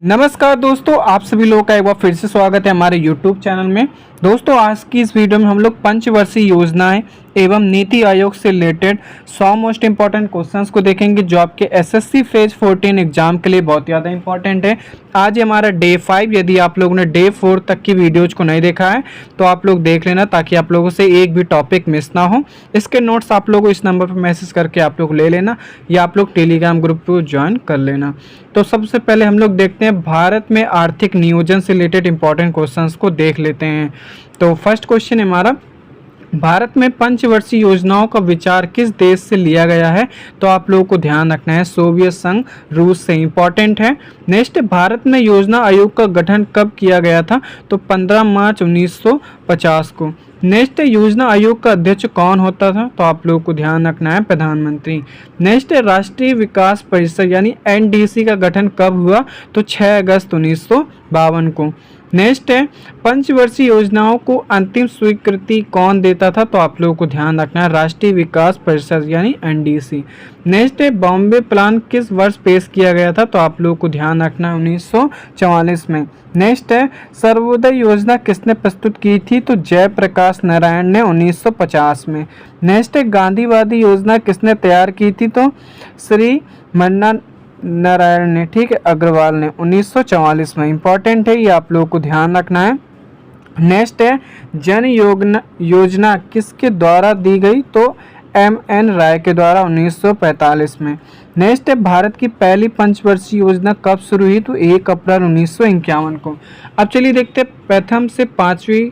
नमस्कार दोस्तों, आप सभी लोगों का एक बार फिर से स्वागत है हमारे YouTube चैनल में। दोस्तों, आज की इस वीडियो में हम लोग पंचवर्षीय योजनाएं एवं नीति आयोग से रिलेटेड 100 मोस्ट इंपॉर्टेंट क्वेश्चंस को देखेंगे जो आपके एसएससी फेज 14 एग्जाम के लिए बहुत ज़्यादा इंपॉर्टेंट है। आज हमारा डे 5, यदि आप लोगों ने डे 4 तक की वीडियोज को नहीं देखा है तो आप लोग देख लेना, ताकि आप लोगों से एक भी टॉपिक मिस ना हो। इसके नोट्स आप लोग इस नंबर पर मैसेज करके आप लोग ले लेना, या आप लोग टेलीग्राम ग्रुप को ज्वाइन कर लेना। तो सबसे पहले हम लोग देखते हैं भारत में आर्थिक नियोजन से रिलेटेड इंपॉर्टेंट क्वेश्चंस को देख लेते हैं। तो फर्स्ट क्वेश्चन है हमारा, भारत में पंचवर्षीय योजनाओं का विचार किस देश से लिया गया है? तो आप लोगों को ध्यान रखना है, सोवियत संघ रूस से। इंपॉर्टेंट है। नेक्स्ट, भारत में योजना आयोग का गठन कब किया गया था? तो 15 मार्च 1950 को। नेक्स्ट, योजना आयोग का अध्यक्ष कौन होता था? तो आप लोगों को ध्यान रखना है, प्रधानमंत्री। नेक्स्ट, राष्ट्रीय विकास परिषद यानी एनडीसी का गठन कब हुआ? तो 6 अगस्त 1952 को। नेक्स्ट है, पंचवर्षीय योजनाओं को अंतिम स्वीकृति कौन देता था? तो आप लोगों को ध्यान रखना है, राष्ट्रीय विकास परिषद यानी एनडीसी। नेक्स्ट है, बॉम्बे प्लान किस वर्ष पेश किया गया था? तो आप लोगों को ध्यान रखना है, 1944 में। नेक्स्ट है, सर्वोदय योजना किसने प्रस्तुत की थी? तो जयप्रकाश नारायण ने 1950 में। नेक्स्ट है, गांधीवादी योजना किसने तैयार की थी? तो श्री मन्ना नारायण ने, ठीक है, अग्रवाल ने 1944 में। इंपॉर्टेंट है, ये आप लोगों को ध्यान रखना है। नेक्स्ट है, जन योजना किसके द्वारा दी गई? तो MN राय के द्वारा 1945 में। नेक्स्ट है, भारत की पहली पंचवर्षीय योजना कब शुरू हुई? तो 1 अप्रैल 1951 को। अब चलिए देखते हैं प्रथम से 5वीं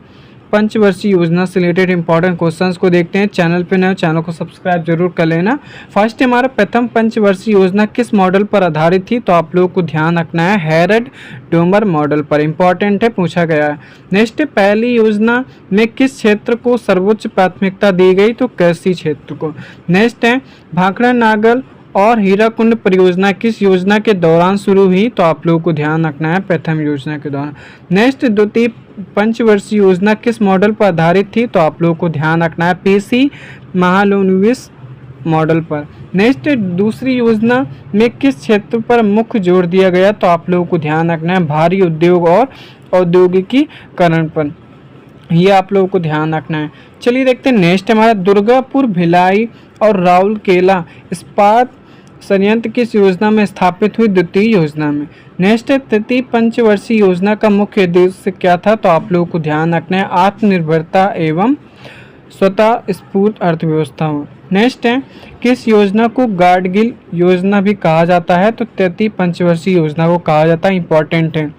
पंचवर्षीय योजना से रिलेटेड इंपॉर्टेंट क्वेश्चंस को देखते हैं। चैनल पे नए, चैनल को सब्सक्राइब जरूर कर लेना। फर्स्ट हमारा प्रथम पंचवर्षीय योजना किस मॉडल पर आधारित थी? तो आप लोगों को ध्यान रखना है, हैरड डोमर मॉडल पर। इंपॉर्टेंट है, पूछा गया है। नेक्स्ट, पहली योजना में किस क्षेत्र को सर्वोच्च प्राथमिकता दी गई? तो कृषि क्षेत्र को। नेक्स्ट है, भाखड़ा नागल और हीराकुंड परियोजना किस योजना के दौरान शुरू हुई? तो आप लोगों को ध्यान रखना है, प्रथम योजना के दौरान। नेक्स्ट, द्वितीय पंचवर्षीय योजना किस मॉडल पर आधारित थी? तो आप लोगों को ध्यान रखना है, पीसी महालनोबिस मॉडल पर। नेक्स्ट, दूसरी योजना में किस क्षेत्र पर मुख्य जोर दिया गया? तो आप लोगों को ध्यान रखना है, भारी उद्योग और औद्योगिकीकरण पर। ये आप लोगों को ध्यान रखना है। चलिए देखते हैं नेक्स्ट हमारा, दुर्गापुर, भिलाई और राउरकेला इस्पात संयंत्र किस योजना में स्थापित हुई? द्वितीय योजना में। नेक्स्ट है, तृतीय पंचवर्षीय योजना का मुख्य उद्देश्य क्या था? तो आप लोगों को ध्यान रखना है, आत्मनिर्भरता एवं स्वतः स्फूर्त अर्थव्यवस्था हो। नेक्स्ट है, किस योजना को गाडगिल योजना भी कहा जाता है? तो तृतीय पंचवर्षीय योजना को कहा जाता है। इंपॉर्टेंट है।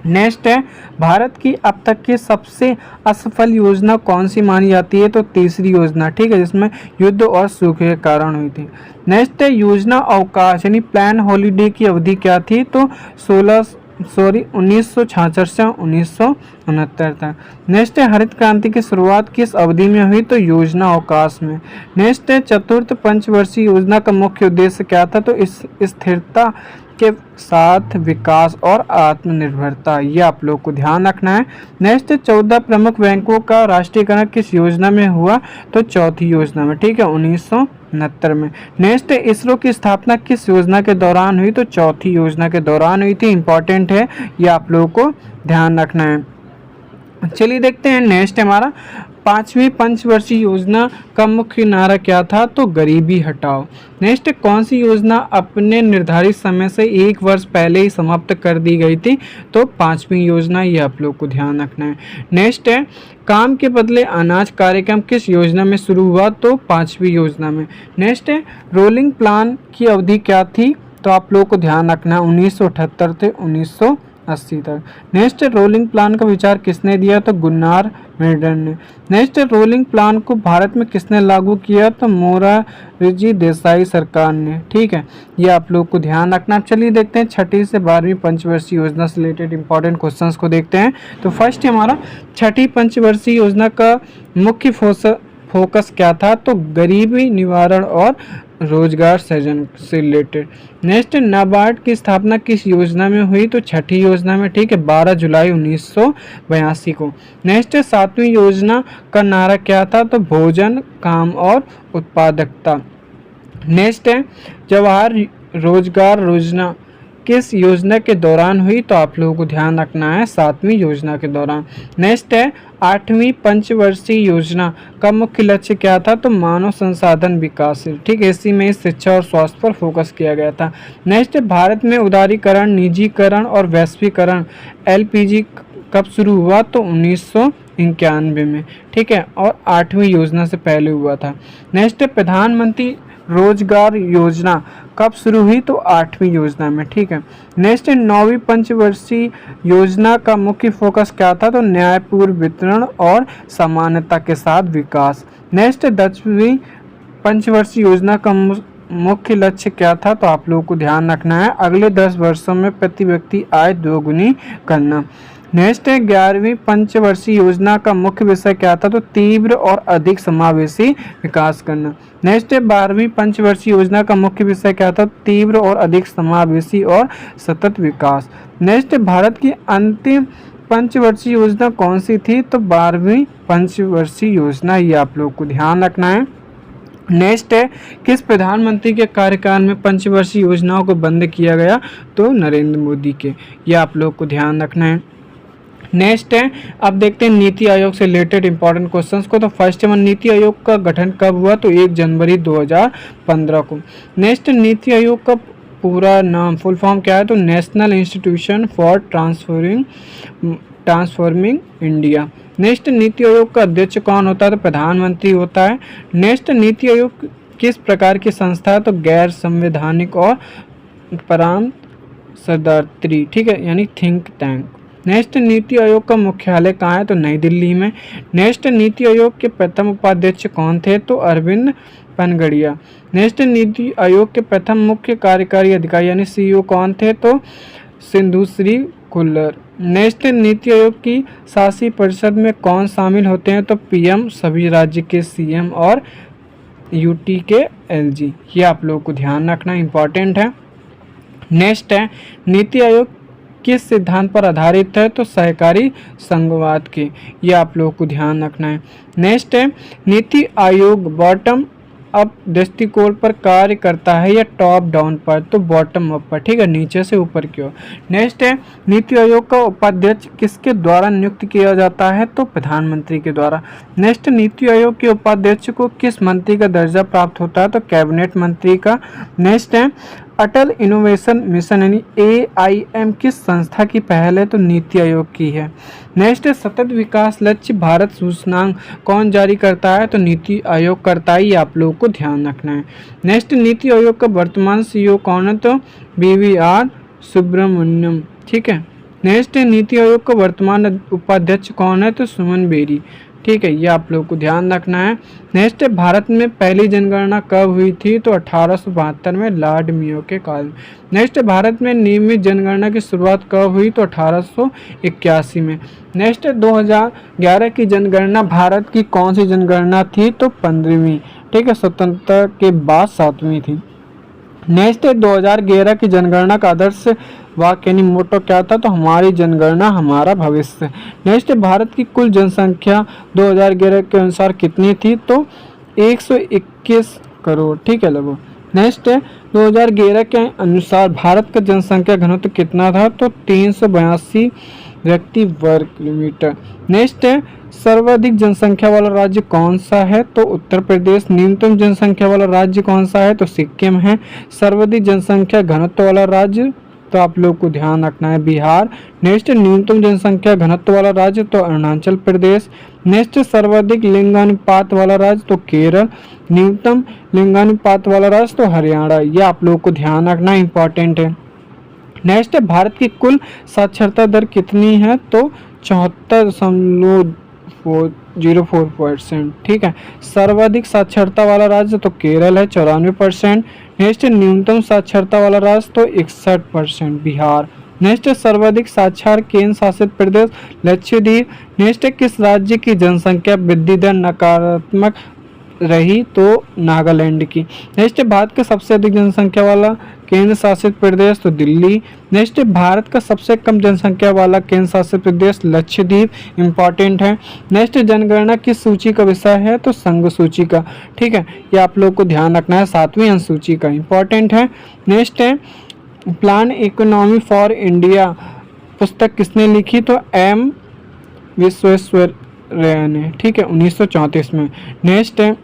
नेक्स्ट है, भारत की अब तक की सबसे असफल योजना कौन सी मानी जाती है? तो तीसरी योजना, ठीक है, जिसमें युद्ध और सूखे के कारण हुई थी। नेक्स्ट है, योजना अवकाश यानी प्लान हॉलीडे की अवधि क्या थी? तो 1966 से 1969 तक। नेक्स्ट है, हरित क्रांति की शुरुआत किस अवधि में हुई? तो योजना अवकाश में। नेक्स्ट है, चतुर्थ पंचवर्षीय योजना का मुख्य उद्देश्य क्या था? तो इस स्थिरता के साथ विकास और आत्मनिर्भरता। ये आप लोग को ध्यान रखना है। नेक्स्ट, 14 प्रमुख बैंकों का राष्ट्रीयकरण किस योजना में हुआ? तो चौथी योजना में, ठीक है, 1969 में। नेक्स्ट, इसरो की स्थापना किस योजना के दौरान हुई? तो चौथी योजना के दौरान हुई थी। इंपॉर्टेंट है, ये आप लोगों को ध्यान रखना है। चलिए देखते हैं नेक्स्ट हमारा, 5वीं पंचवर्षीय योजना का मुख्य नारा क्या था? तो गरीबी हटाओ। नेक्स्ट, कौन सी योजना अपने निर्धारित समय से 1 वर्ष पहले ही समाप्त कर दी गई थी? तो 5वीं योजना। ये आप लोग को ध्यान रखना है। नेक्स्ट है, काम के बदले अनाज कार्यक्रम किस योजना में शुरू हुआ? तो 5वीं योजना में। नेक्स्ट है, रोलिंग प्लान की अवधि क्या थी? तो आप लोगों को ध्यान रखना है, 1978 से 1980 तक। नेक्स्ट, रोलिंग प्लान का विचार किसने दिया? तो गुन्नार मेडन ने। नेक्स्ट, रोलिंग प्लान को भारत में किसने लागू किया? तो मोरारजी देसाई सरकार ने, ठीक है, ये आप लोग को ध्यान रखना। चलिए देखते हैं 6ठी से 12वीं पंचवर्षीय योजना से रिलेटेड इंपॉर्टेंट क्वेश्चंस को देखते हैं। तो फर्स्ट हमारा, 6ठी पंचवर्षीय योजना का मुख्य फोकस क्या था? तो गरीबी निवारण और रोजगार सृजन से रिलेटेड। नेक्स्ट, नाबार्ड की स्थापना किस योजना में हुई? तो 6ठी योजना में, ठीक है, 12 जुलाई 1982 को। नेक्स्ट, 7वीं योजना का नारा क्या था? तो भोजन, काम और उत्पादकता। नेक्स्ट है, जवाहर रोजगार योजना किस योजना के दौरान हुई, तो आप लोगों को ध्यान रखना है 7वीं योजना के दौरान। नेक्स्ट है 8वीं पंचवर्षीय योजना का मुख्य लक्ष्य क्या था, तो मानव संसाधन विकास। ठीक है, इसी में शिक्षा और स्वास्थ्य पर फोकस किया गया था। नेक्स्ट है भारत में उदारीकरण, निजीकरण और वैश्वीकरण एलपीजी कब शुरू हुआ, तो 1991 में। ठीक है, और 8वीं योजना से पहले हुआ था। नेक्स्ट है प्रधानमंत्री रोजगार योजना कब शुरू हुई, तो 8वीं योजना में। ठीक है, नेक्स्ट है 9वीं पंचवर्षीय योजना का मुख्य फोकस क्या था, तो न्यायपूर्ण वितरण और समानता के साथ विकास। नेक्स्ट है 10वीं पंचवर्षीय योजना का मुख्य लक्ष्य क्या था, तो आप लोगों को ध्यान रखना है अगले 10 वर्षों में प्रति व्यक्ति आय दोगुनी करना। नेक्स्ट है 11वीं पंचवर्षीय योजना का मुख्य विषय क्या था, तो तीव्र और अधिक समावेशी विकास करना। नेक्स्ट है 12वीं पंचवर्षीय योजना का मुख्य विषय क्या था, तीव्र और अधिक समावेशी और सतत विकास। नेक्स्ट है भारत की अंतिम पंचवर्षीय योजना कौन सी थी, तो 12वीं पंचवर्षीय योजना, ये आप लोग को ध्यान रखना है। नेक्स्ट है किस प्रधानमंत्री के कार्यकाल में पंचवर्षीय योजनाओं को बंद किया गया, तो नरेंद्र मोदी के, ये आप लोग को ध्यान रखना है। नेक्स्ट है अब देखते हैं नीति आयोग से रिलेटेड इंपॉर्टेंट क्वेश्चंस को। तो फर्स्ट वन, नीति आयोग का गठन कब हुआ, तो 1 जनवरी 2015 को। नेक्स्ट, नीति आयोग का पूरा नाम फुल फॉर्म क्या है, तो national institution for transforming India. Next, NITI Aayog का अध्यक्ष कौन होता है, तो प्रधानमंत्री होता है। नेक्स्ट, नीति आयोग किस प्रकार की संस्था है, तो गैर संवैधानिक और परामर्शदात्री। ठीक है, यानी think tank. Next, NITI Aayog का मुख्यालय कहाँ है, तो नई दिल्ली में। नेक्स्ट, नीति आयोग के प्रथम उपाध्यक्ष कौन थे, तो अरविंद पनगड़िया। नेक्स्ट, नीति आयोग के प्रथम मुख्य कार्यकारी अधिकारी यानी सीईओ कौन थे, तो सिंधुश्री खुल्लर। नेक्स्ट, नीति आयोग की शासी परिषद में कौन शामिल होते हैं, तो पीएम, सभी राज्य के सीएम और यूटी के एलजी। ये आप लोगों को ध्यान रखना इंपॉर्टेंट है। नेक्स्ट है नीति आयोग किस सिद्धांत पर आधारित है, तो सहकारी संघवाद के, ये आप लोगों को ध्यान रखना है। नेक्स्ट है नीति आयोग बॉटम अप दृष्टिकोण पर कार्य करता है या टॉप डाउन पर, तो बॉटम अप पर। ठीक है, नीचे से ऊपर की ओर। नेक्स्ट है नीति आयोग का उपाध्यक्ष किसके द्वारा नियुक्त किया जाता है, तो प्रधानमंत्री के द्वारा। नेक्स्ट, नीति आयोग के उपाध्यक्ष को किस मंत्री का दर्जा प्राप्त होता है, तो कैबिनेट मंत्री का। नेक्स्ट है अटल इनोवेशन मिशन यानी AIM किस संस्था की पहल है, तो नीति आयोग की है। नेक्स्ट है सतत विकास लक्ष्य भारत सूचकांक कौन जारी करता है, तो नीति आयोग करता है, ये आप लोगों को ध्यान रखना है। नेक्स्ट, नीति आयोग का वर्तमान CEO कौन है, तो BVR सुब्रमण्यम। ठीक है। नेक्स्ट, नीति आयोग का वर्तमान उपाध्यक्ष कौन है, तो सुमन बेरी। ठीक है, ये आप लोगों को ध्यान रखना है। नेक्स्ट, भारत में पहली जनगणना कब हुई थी, तो 1872 में लॉर्ड मेयो के काल। नेक्स्ट, भारत में नियमित जनगणना की शुरुआत कब हुई, तो 1881 में। नेक्स्ट, 2011 की जनगणना भारत की कौन सी जनगणना थी, तो 15वीं। ठीक है, स्वतंत्रता के बाद 7वीं थी। नेक्स्ट, 2011 की जनगणना का आदर्श वाक्य यानी मोटो क्या था, तो हमारी जनगणना हमारा भविष्य। नेक्स्ट, भारत की कुल जनसंख्या 2011 के अनुसार कितनी थी, तो 121 करोड़। ठीक है लगभग। नेक्स्ट, 2011 के अनुसार भारत का जनसंख्या घनत्व कितना था, तो 382 व्यक्ति वर्ग किलोमीटर। नेक्स्ट, सर्वाधिक जनसंख्या वाला राज्य कौन सा है, तो उत्तर प्रदेश। न्यूनतम जनसंख्या वाला राज्य कौन सा है, तो सिक्किम है। सर्वाधिक जनसंख्या घनत्व वाला राज्य, तो आप लोग को ध्यान रखना है बिहार। नेक्स्ट, न्यूनतम जनसंख्या घनत्व वाला राज्य, तो अरुणाचल प्रदेश। नेक्स्ट, सर्वाधिक लिंगानुपात वाला राज्य, तो केरल। न्यूनतम लिंगानुपात वाला राज्य, तो हरियाणा। ये आप लोग को ध्यान रखना इंपॉर्टेंट है। नेक्स्ट, भारत की कुल साक्षरता दर कितनी है, तो 74.04%। ठीक है। सर्वाधिक साक्षरता वाला राज्य, तो केरल है 94%। नेक्स्ट, न्यूनतम साक्षरता वाला राज्य, तो 61% बिहार। नेक्स्ट, सर्वाधिक साक्षर केंद्र शासित प्रदेश लक्षद्वीप। नेक्स्ट, किस राज्य की जनसंख्या वृद्धि दर नकारात्मक रही, तो नागालैंड की। नेक्स्ट, भारत का सबसे अधिक जनसंख्या वाला केंद्र शासित प्रदेश, तो दिल्ली। नेक्स्ट, भारत का सबसे कम जनसंख्या वाला केंद्र शासित प्रदेश लक्षद्वीप। इंपॉर्टेंट है। नेक्स्ट, जनगणना किस सूची का विषय है, तो संघ सूची का। ठीक है, ये आप लोग को ध्यान रखना है, 7वीं अनुसूची का। इंपॉर्टेंट है। नेक्स्ट है प्लान इकोनॉमी फॉर इंडिया पुस्तक किसने लिखी? तो एम विश्वेश्वरैया ने, ठीक है, 1934 में। नेक्स्ट है,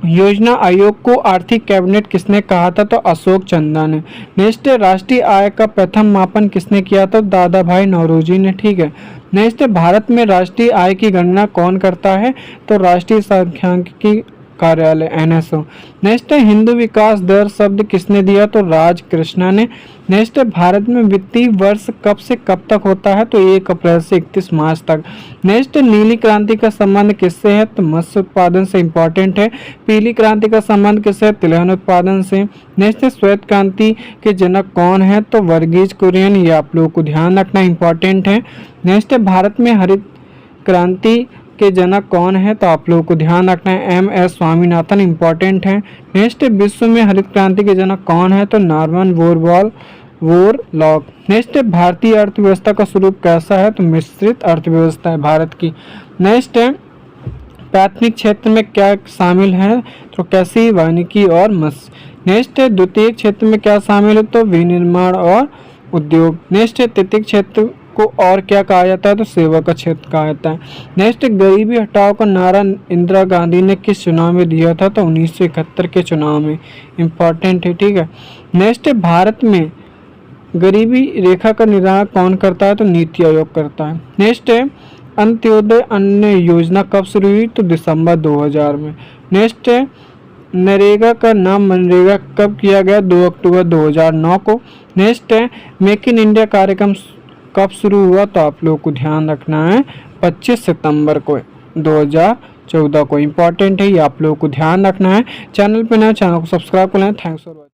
योजना आयोग को आर्थिक कैबिनेट किसने कहा था? तो अशोक चंदा ने। नेक्स्ट है, राष्ट्रीय आय का प्रथम मापन किसने किया था? दादा भाई नौरोजी ने, ठीक है। नेक्स्ट है, भारत में राष्ट्रीय आय की गणना कौन करता है? तो राष्ट्रीय सांख्यिकी कार्यालय NSO। नेक्स्ट है, हिंदू विकास दर शब्द किसने दिया? तो राज कृष्णा ने। नेक्स्ट है, भारत में वित्तीय वर्ष कब से कब तक होता है? तो 1 अप्रैल से 31 मार्च तक। नेक्स्ट, नीली क्रांति का संबंध किससे है? तो मत्स्य उत्पादन से, इंपॉर्टेंट है। पीली क्रांति का संबंध किससे है? तिलहन उत्पादन से। नेक्स्ट, श्वेत क्रांति के जनक कौन है? तो वर्गीज कुरियन, ये आप लोगों को ध्यान रखना इंपॉर्टेंट है। नेक्स्ट, भारत में हरित क्रांति के जनक कौन है? तो आप लोगों को ध्यान रखना है MS स्वामीनाथन, इंपॉर्टेंट है। नेक्स्ट, विश्व में हरित क्रांति के जनक कौन है? तो नॉर्मन बोरलॉग। नेक्स्ट, भारतीय अर्थव्यवस्था का स्वरूप कैसा है? तो मिश्रित अर्थव्यवस्था है भारत की। नेक्स्ट है, प्राथमिक क्षेत्र में क्या शामिल है? तो कृषि, वानिकी और मत्स्य। नेक्स्ट है, द्वितीय क्षेत्र में क्या शामिल है? तो विनिर्माण और उद्योग। नेक्स्ट है, तृतीय क्षेत्र को और क्या कहा जाता है? तो सेवा का क्षेत्र कहा जाता है। नेक्स्ट, गरीबी हटाओ का नारा इंदिरा गांधी ने किस चुनाव में दिया था? तो 1971 के चुनाव में, इंपॉर्टेंट है, ठीक है। नेक्स्ट, भारत में गरीबी रेखा का निर्धारण कौन करता है? तो नीति आयोग करता है। नेक्स्ट है, अंत्योदय अन्न योजना कब शुरू हुई? तो दिसंबर 2000 में। नेक्स्ट है, नरेगा का नाम मनरेगा कब किया गया? 2 अक्टूबर 2009 को। नेक्स्ट है, मेक इन इंडिया कार्यक्रम कब शुरू हुआ? तो आप लोगों को ध्यान रखना है 25 सितंबर को 2014 को, इंपॉर्टेंट है, ये आप लोगों को ध्यान रखना है। चैनल पे नए, चैनल को सब्सक्राइब कर लें। Thanks for watching.